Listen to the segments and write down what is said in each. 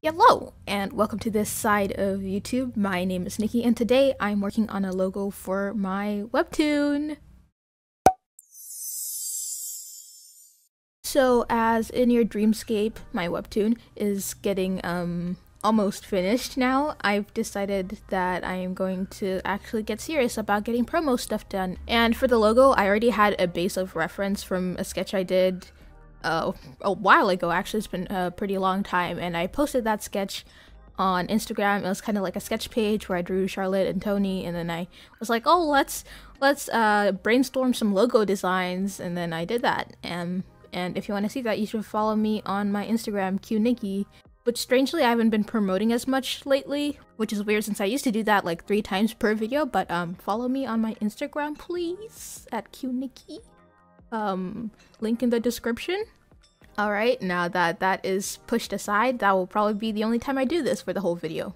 Hello, and welcome to this side of YouTube. My name is Nikki, and today I'm working on a logo for my Webtoon. So, as in your dreamscape, my Webtoon is getting almost finished now. I've decided that I am going to actually get serious about getting promo stuff done. And for the logo, I already had a base of reference from a sketch I did a while ago. Actually, it's been a pretty long time, and I posted that sketch on Instagram. It was kind of like a sketch page where I drew Charlotte and Tony, and then I was like, oh, let's brainstorm some logo designs, and then I did that. And if you want to see that, you should follow me on my Instagram, QNikki, which strangely I haven't been promoting as much lately, which is weird since I used to do that like 3 times per video. But follow me on my Instagram, please, at QNikki. Link in the description. Alright, now that that is pushed aside, that will probably be the only time I do this for the whole video.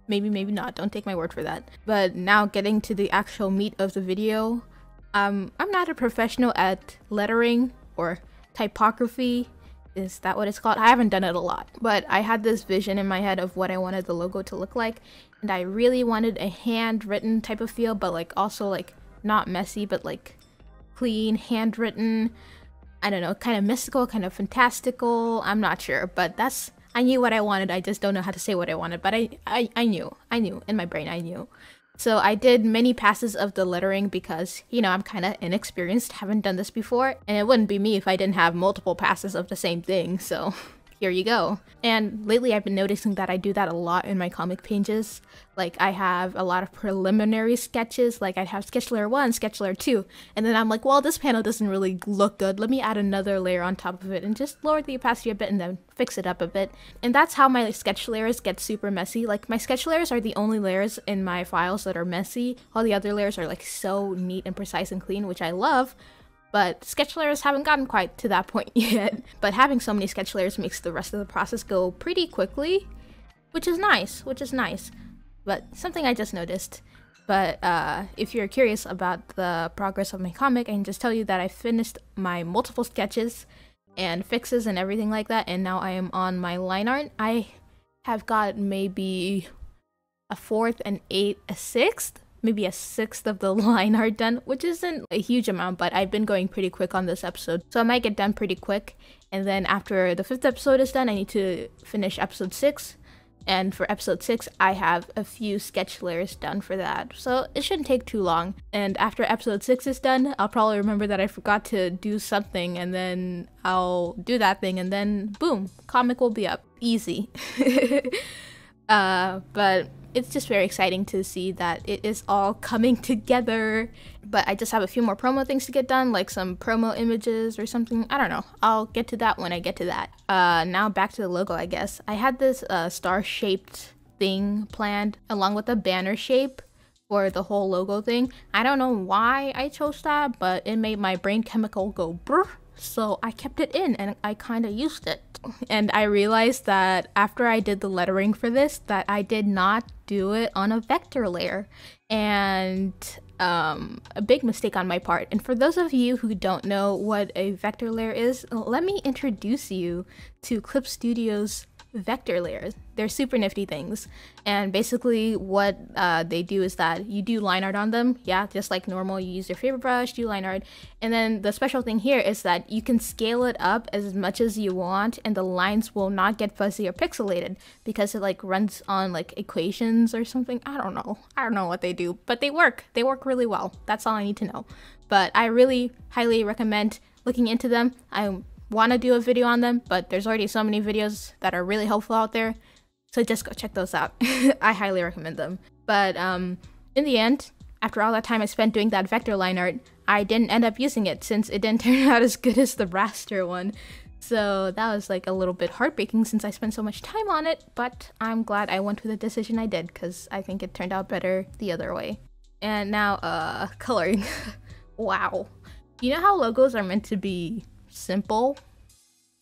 Maybe, maybe not, don't take my word for that. But now getting to the actual meat of the video, I'm not a professional at lettering or typography. Is that what it's called? I haven't done it a lot, but I had this vision in my head of what I wanted the logo to look like, and I really wanted a handwritten type of feel, but like also like not messy, but like clean, handwritten. I don't know, kind of mystical, kind of fantastical. I'm not sure, but I knew what I wanted. I just don't know how to say what I wanted, but I knew in my brain. I knew. So I did many passes of the lettering because, you know, I'm kind of inexperienced, haven't done this before, and it wouldn't be me if I didn't have multiple passes of the same thing, so here you go. And lately I've been noticing that I do that a lot in my comic pages. Like, I have a lot of preliminary sketches, like I'd have sketch layer 1, sketch layer 2, and then I'm like, well, this panel doesn't really look good, let me add another layer on top of it and just lower the opacity a bit and then fix it up a bit. And that's how my sketch layers get super messy. Like, my sketch layers are the only layers in my files that are messy. All the other layers are like so neat and precise and clean, which I love. But sketch layers haven't gotten quite to that point yet. But having so many sketch layers makes the rest of the process go pretty quickly, which is nice, But something I just noticed. But if you're curious about the progress of my comic, I can just tell you that I finished my multiple sketches and fixes and everything like that, and now I am on my line art. I have got maybe a 4th, an 8th, a 6th, maybe a 6th of the line art done, which isn't a huge amount, but I've been going pretty quick on this episode, so I might get done pretty quick. And then after the 5th episode is done, I need to finish episode 6, and for episode 6 I have a few sketch layers done for that, so it shouldn't take too long. And after episode 6 is done, I'll probably remember that I forgot to do something, and then I'll do that thing, and then boom, comic will be up. Easy. But it's just very exciting to see that it is all coming together. But I just have a few more promo things to get done, like some promo images or something. I don't know. I'll get to that when I get to that. Now back to the logo, I guess. I had this star-shaped thing planned along with a banner shape for the whole logo thing. I don't know why I chose that, but it made my brain chemical go brr. So I kept it in and I kind of used it. And I realized that after I did the lettering for this, that I did not do it on a vector layer. And a big mistake on my part. And for those of you who don't know what a vector layer is, let me introduce you to Clip Studio's vector layers. They're super nifty things, and basically what they do is that you do line art on them, yeah, just like normal. You use your favorite brush, do line art, and then the special thing here is that you can scale it up as much as you want, and the lines will not get fuzzy or pixelated because it like runs on like equations or something. I don't know what they do, but they work really well. That's all I need to know. But I really highly recommend looking into them. I want to do a video on them, but there's already so many videos that are really helpful out there, so just go check those out. I highly recommend them. But in the end, after all that time I spent doing that vector line art, I didn't end up using it since it didn't turn out as good as the raster one. So that was like a little bit heartbreaking since I spent so much time on it, but I'm glad I went with the decision I did because I think it turned out better the other way. And now coloring. Wow. You know how logos are meant to be simple?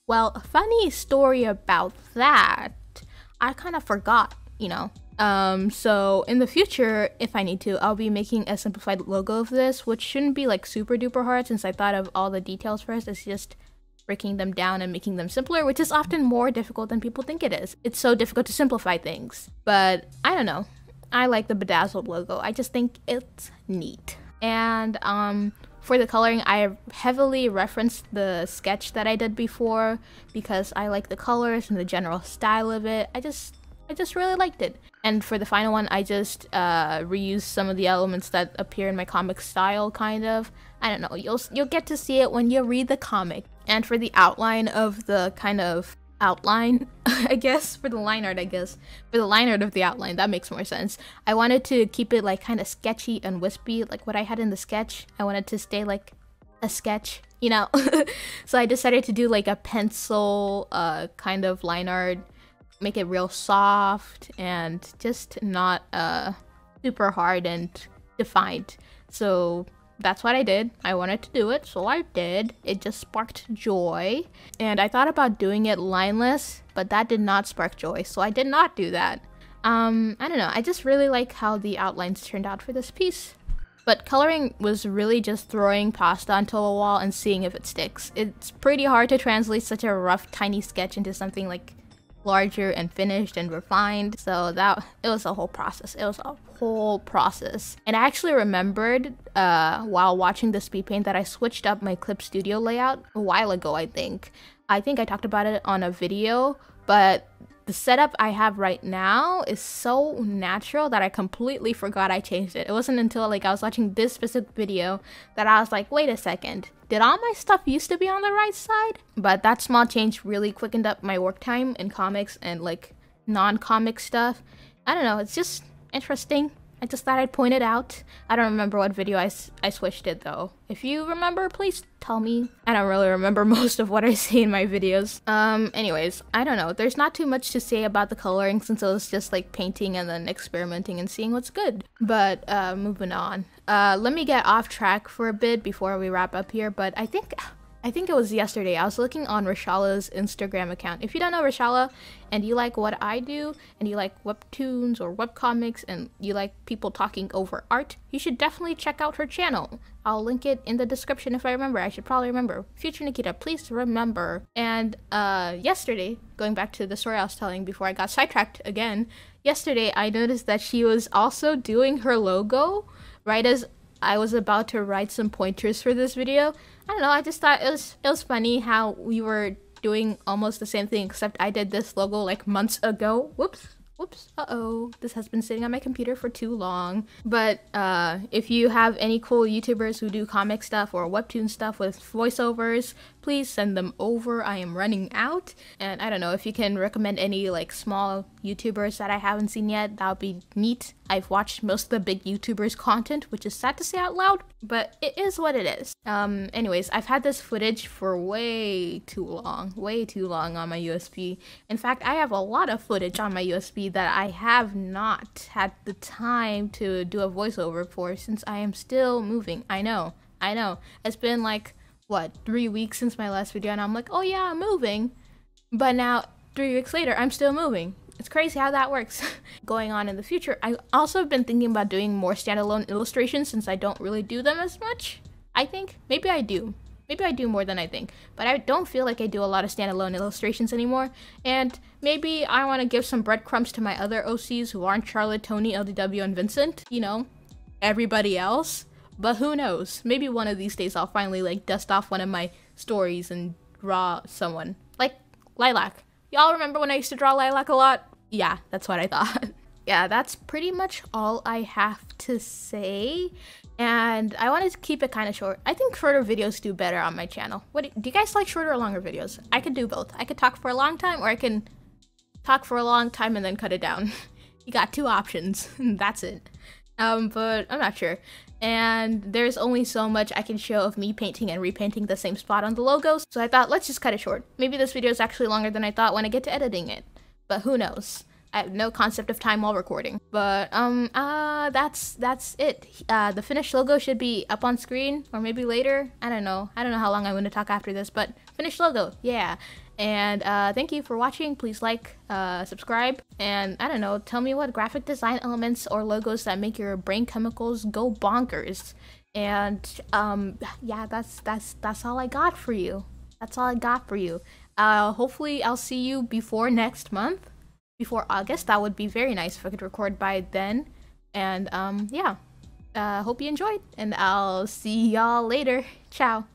Well, a funny story about that, I kind of forgot, you know. So in the future, if I need to, I'll be making a simplified logo of this, which shouldn't be like super duper hard since I thought of all the details first. It's just breaking them down and making them simpler, which is often more difficult than people think it is. It's so difficult to simplify things. But I don't know. I like the bedazzled logo. I just think it's neat. And for the coloring, I heavily referenced the sketch that I did before because I like the colors and the general style of it. I just really liked it. And for the final one, I just reused some of the elements that appear in my comic style, kind of. I don't know, you'll get to see it when you read the comic. And for the outline of the kind of outline, I guess, for the line art, for the line art of the outline, that makes more sense. I wanted to keep it like kind of sketchy and wispy, like what I had in the sketch. I wanted to stay like a sketch, you know? So I decided to do like a pencil kind of line art, make it real soft and just not super hard and defined. So that's what I did. I wanted to do it, so I did. It just sparked joy. And I thought about doing it lineless, but that did not spark joy, so I did not do that. I don't know, I just really like how the outlines turned out for this piece. But coloring was really just throwing pasta onto a wall and seeing if it sticks. It's pretty hard to translate such a rough, tiny sketch into something like larger and finished and refined, so it was a whole process. And I actually remembered while watching the speed paint that I switched up my Clip Studio layout a while ago. I think I talked about it on a video, but the setup I have right now is so natural that I completely forgot I changed it. It wasn't until like I was watching this specific video that I was like, wait a second, did all my stuff used to be on the right side? But that small change really quickened up my work time in comics and like non-comic stuff. I don't know, it's just interesting. I just thought I'd point it out. I don't remember what video I switched it though. If you remember, please tell me. I don't really remember most of what I say in my videos. Anyways, I don't know. There's not too much to say about the coloring since it was just like painting and then experimenting and seeing what's good. But moving on. Let me get off track for a bit before we wrap up here, but I think it was yesterday. I was looking on Rishala's Instagram account. If you don't know Rishala and you like what I do and you like webtoons or webcomics and you like people talking over art, you should definitely check out her channel. I'll link it in the description if I remember. I should probably remember. Future Nikita, please remember. And yesterday, going back to the story I was telling before I got sidetracked again, yesterday I noticed that she was also doing her logo right as I was about to write some pointers for this video. I don't know, I just thought it was funny how we were doing almost the same thing, except I did this logo like months ago. Whoops, uh-oh. This has been sitting on my computer for too long. But if you have any cool YouTubers who do comic stuff or webtoon stuff with voiceovers, please send them over. I am running out. And I don't know, if you can recommend any like small YouTubers that I haven't seen yet, that would be neat. I've watched most of the big YouTubers' content, which is sad to say out loud, but it is what it is. Anyways, I've had this footage for way too long on my USB. In fact, I have a lot of footage on my USB that I have not had the time to do a voiceover for since I am still moving. I know. It's been like, what, 3 weeks since my last video, and I'm like, oh yeah, I'm moving. But now, 3 weeks later, I'm still moving. It's crazy how that works. Going on in the future, I also have been thinking about doing more standalone illustrations since I don't really do them as much, I think. Maybe I do more than I think, but I don't feel like I do a lot of standalone illustrations anymore, and maybe I want to give some breadcrumbs to my other OCs who aren't Charlotte, Tony, LDW, and Vincent, you know, everybody else. But who knows, maybe one of these days I'll finally like dust off one of my stories and draw someone, like Lilac. Y'all remember when I used to draw Lilac a lot? Yeah, that's what I thought. Yeah, that's pretty much all I have to say. And I wanted to keep it kind of short. I think shorter videos do better on my channel. Do you guys like shorter or longer videos? I could do both. I could talk for a long time, or I can talk for a long time and then cut it down. You got two options. That's it. But I'm not sure. And there's only so much I can show of me painting and repainting the same spot on the logos, so I thought, let's just cut it short. Maybe this video is actually longer than I thought when I get to editing it, but who knows. I have no concept of time while recording. But that's it. The finished logo should be up on screen, or maybe later. I don't know how long I'm going to talk after this, but finished logo, yeah. And thank you for watching. Please like, subscribe, and I don't know, tell me what graphic design elements or logos that make your brain chemicals go bonkers. And yeah, that's all I got for you. That's all I got for you. Hopefully I'll see you before next month, before August. That would be very nice if I could record by then. And yeah, hope you enjoyed, and I'll see y'all later. Ciao.